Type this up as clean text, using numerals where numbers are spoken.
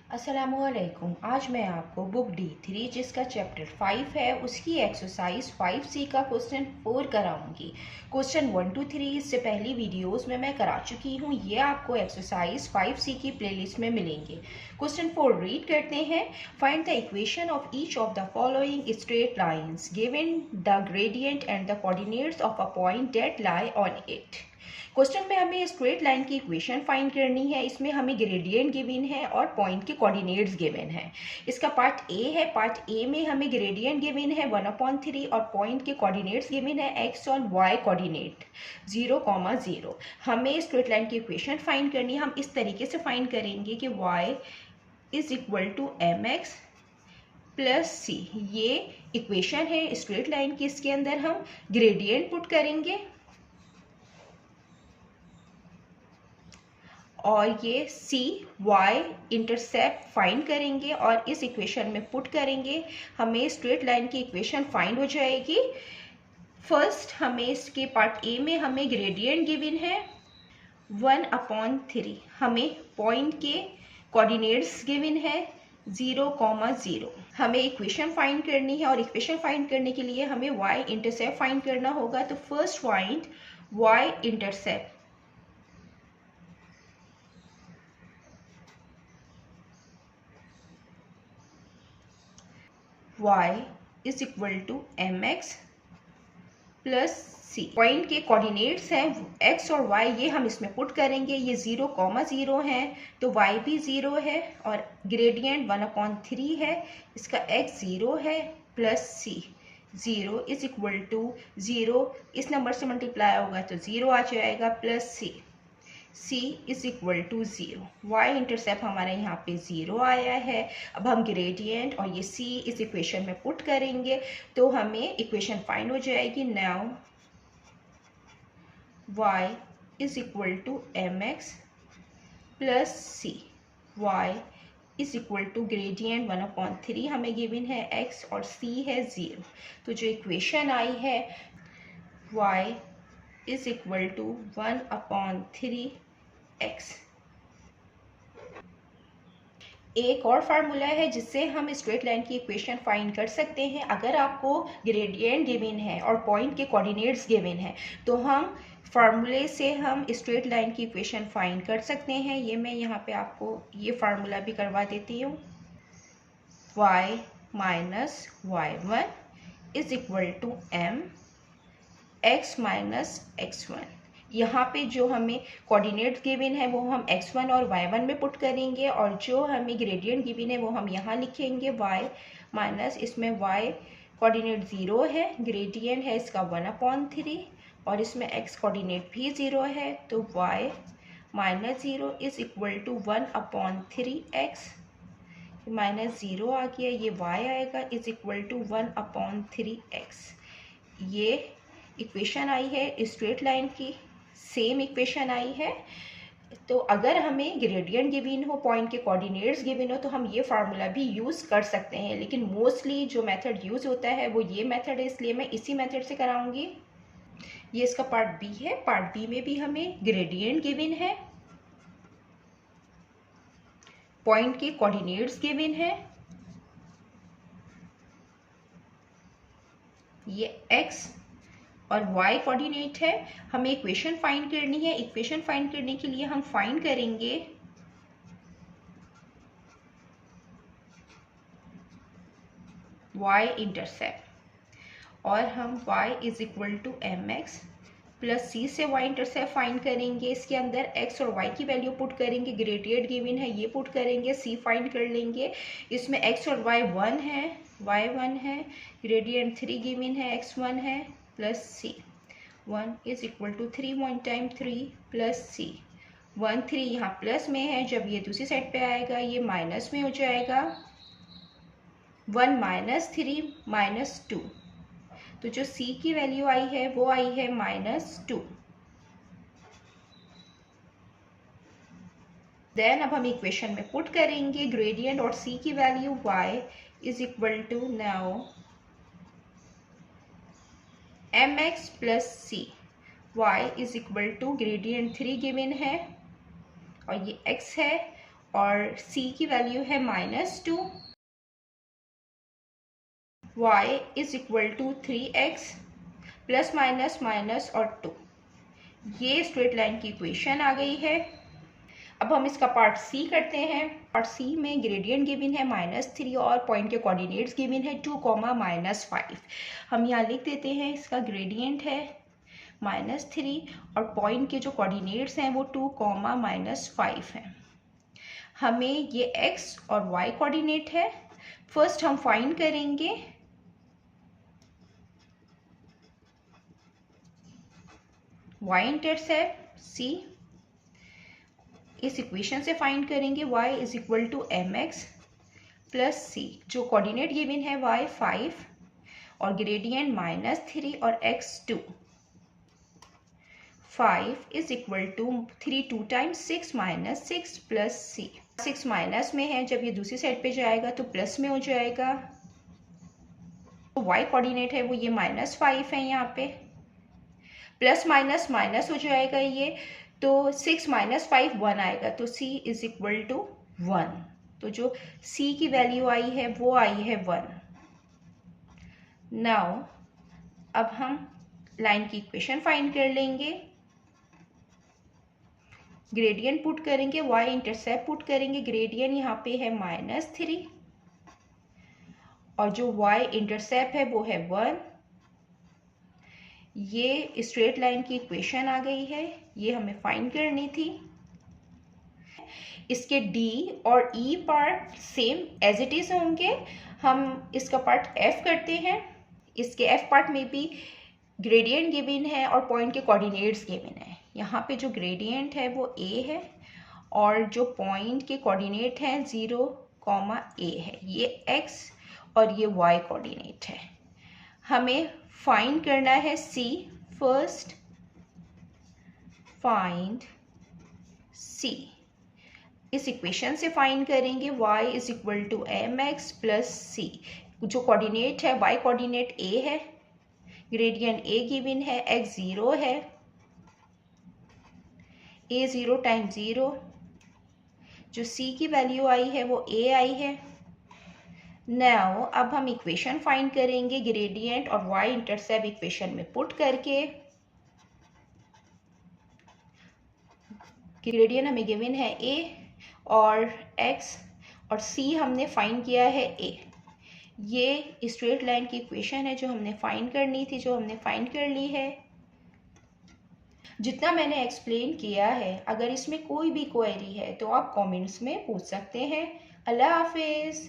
अस्सलामुअलैकुम। आज मैं आपको बुक D3 जिसका चैप्टर 5 है उसकी एक्सरसाइज 5C का क्वेश्चन 4 कराऊंगी। क्वेश्चन 1 to 3 इससे पहली वीडियोस में मैं करा चुकी हूँ, ये आपको एक्सरसाइज 5C की प्लेलिस्ट में मिलेंगे। क्वेश्चन 4 रीड करते हैं। Find the equation of each of the following straight lines given the gradient and the coordinates of a point that lie on it. Question में हमें स्ट्रेट लाइन की equation find करनी है। इसमें हमें ग्रेडियंट गिवन है और पॉइंट के कोऑर्डिनेट्स गिवन है। इसका पार्ट ए है। पार्ट ए में हमें ग्रेडियंट गिवन है 1/3 और पॉइंट के कोऑर्डिनेट्स गिवन है एक्स और वाई कोऑर्डिनेट 0,0। हमें स्ट्रेट लाइन की इक्वेशन फाइंड करनी है। हम इस तरीके से फाइंड करेंगे कि y is equal to mx plus C. ये इक्वेशन है स्ट्रेट लाइन की। इसके अंदर हम ग्रेडियंट पुट करेंगे और ये सी वाई इंटरसेप्ट फाइंड करेंगे और इस इक्वेशन में पुट करेंगे। हमें स्ट्रेट लाइन की इक्वेशन फाइंड हो जाएगी। फर्स्ट हमें इसके पार्ट ए में हमें ग्रेडियंट गिवन है 1/3। हमें पॉइंट के कोऑर्डिनेट्स गिवन है 0,0। हमें इक्वेशन फाइंड करनी है और इक्वेशन फाइंड करने के लिए हमें वाई इंटरसेप्ट फाइंड करना होगा। तो first find Y intercept. y is equal to mx plus C. Point के कोऑर्डिनेट्स हैं x और y, ये हम इसमें पुट करेंगे। ये 0,0 है तो y भी 0 है और ग्रेडियंट 1/3 है। इसका x 0 है plus C. 0 is equal to 0 इस नंबर से मल्टीप्लाई होगा तो 0 आ जाएगा plus C. c is equal to 0। Y intercept हमारे यहाँ पे 0 आया है। अब हम ग्रेडियंट और ये c इस इक्वेशन में पुट करेंगे तो हमें इक्वेशन फाइंड हो जाएगी। Now y is equal to mx plus C. y is equal to gradient 1/3 हमें गिवन है x और c है 0। तो जो इक्वेशन आई है y is equal to 1/3 x। एक और फार्मूला है जिससे हम स्ट्रेट लाइन की इक्वेशन फाइंड कर सकते हैं। अगर आपको ग्रेडियंट गिवन है और पॉइंट के कोऑर्डिनेट्स गिवन है तो हम फार्मूले से हम स्ट्रेट लाइन की इक्वेशन फाइंड कर सकते हैं। ये मैं यहाँ पे आपको ये फार्मूला भी करवा देती हूँ। y minus y1 is equal to m x minus x1। यहाँ पे जो हमें कोऑर्डिनेट्स गिवन है वो हम x1 और y1 में पुट करेंगे और जो हमें ग्रेडियंट गिवन है वो हम यहाँ लिखेंगे y माइनस, इसमें y कोऑर्डिनेट 0 है, ग्रेडियंट है इसका 1/3 और इसमें x कोऑर्डिनेट भी 0 है तो y minus 0 is equal to 1/3 x। Minus 0 आ गया, ये y आएगा इज इक्वल टू 1/3 x। ये इक्वेशन आई है स्ट्रेट लाइन की, सेम इक्वेशन आई है। तो अगर हमें ग्रेडियंट गिवन हो, पॉइंट के कोऑर्डिनेट्स गिवन हो तो हम ये फार्मूला भी यूज़ कर सकते हैं, लेकिन मोस्टली जो मेथड यूज़ होता है वो ये मेथड है, इसलिए मैं इसी मेथड से कराऊंगी। ये इसका पार्ट बी है। पार्ट बी में भी हमें ग्रेडियंट गिवन है, पॉइंट के कोऑर्डिनेट्स गिवन है, ये x और y कोऑर्डिनेट है। हमें इक्वेशन फाइंड करनी है। इक्वेशन फाइंड करने के लिए हम फाइंड करेंगे y इंटरसेप्ट और हम y is equal to mx plus c से y इंटरसेप्ट फाइंड करेंगे। इसके अंदर x और y की वैल्यू पुट करेंगे। ग्रेडियंट गिवन है ये पुट करेंगे, c फाइंड कर लेंगे। इसमें x और y 1 है, y 1 है, ग्रेडियंट 3 गिवन है, x 1 है plus C. 1 is equal to 3 1 time 3 plus C. 1 3 यहाँ प्लस में है, जब ये दूसरी साइड पे आएगा ये माइनस में हो जाएगा। 1 माइनस 3 माइनस 2, तो जो c की वैल्यू आई है वो आई है -2। देन अब हम इक्वेशन में पुट करेंगे ग्रेडियंट और c की value. y is equal to now mx plus C. y is equal to gradient 3 given है और ये x है और c की वैल्यू है -2, y is equal to 3x plus minus minus और 2। ये स्ट्रेट लाइन की इक्वेशन आ गई है। अब हम इसका पार्ट सी करते हैं। पार्ट सी में ग्रेडियंट गिवन है -3 और पॉइंट के कोऑर्डिनेट्स गिवन है 2, -5। हम यहाँ लिख देते हैं इसका ग्रेडियंट है -3 और पॉइंट के जो कोऑर्डिनेट्स हैं वो 2, -5 हैं। हमें ये x और y कोऑर्डिनेट है। फर्स्ट हम फाइंड करेंगे y इंटरसेप्ट c। इस इक्वेशन से फाइंड करेंगे y is equal to mx plus c। जो कोऑर्डिनेट गिवन है y 5 और ग्रेडियंट -3 और x 2। 5 is equal to 3 2 times 6 -6 plus c। 6 minus में है, जब ये दूसरी साइड पे जाएगा तो प्लस में हो जाएगा। तो y कोऑर्डिनेट है वो ये -5 है, यहाँ पे प्लस माइनस माइनस हो जाएगा ये, तो 6 - 5 1 आएगा, तो c इज इक्वल टू 1। तो जो c की वैल्यू आई है वो आई है 1। नाउ अब हम लाइन की इक्वेशन फाइंड कर लेंगे। ग्रेडियंट पुट करेंगे, y इंटरसेप्ट पुट करेंगे। ग्रेडियंट यहाँ पे है -3 और जो y इंटरसेप्ट है वो है 1। ये स्ट्रेट लाइन की इक्वेशन आ गई है, ये हमें फाइंड करनी थी। इसके d और e part same as it is होंगे। हम इसका पार्ट f करते हैं। इसके f पार्ट में भी ग्रेडियंट गिवन है और पॉइंट के कोऑर्डिनेट्स गिवन है। यहाँ पे जो ग्रेडियंट है वो a है और जो पॉइंट के कोऑर्डिनेट हैं 0, a है। ये x और ये y कोऑर्डिनेट है। हमें फाइंड करना है c। First find c। इस इक्वेशन से फाइंड करेंगे y is equal to mx plus c। जो कोऑर्डिनेट है y कोऑर्डिनेट a है, ग्रेडियंट a गिवन है, x 0 है, a 0 टाइम 0। जो c की वैल्यू आई है वो a आई है। नाउ अब हम इक्वेशन फाइंड करेंगे ग्रेडियंट और y इंटरसेप्ट इक्वेशन में पुट करके। ग्रेडियंट हमें गिवन है a और x और c हमने फाइंड किया है a। ये स्ट्रेट लाइन की इक्वेशन है जो हमने फाइंड करनी थी, जो हमने फाइंड कर ली है। जितना मैंने एक्सप्लेन किया है, अगर इसमें कोई भी क्वेरी है तो आप कमेंट्स में पूछ सकते हैं। अल्लाह हाफिज़।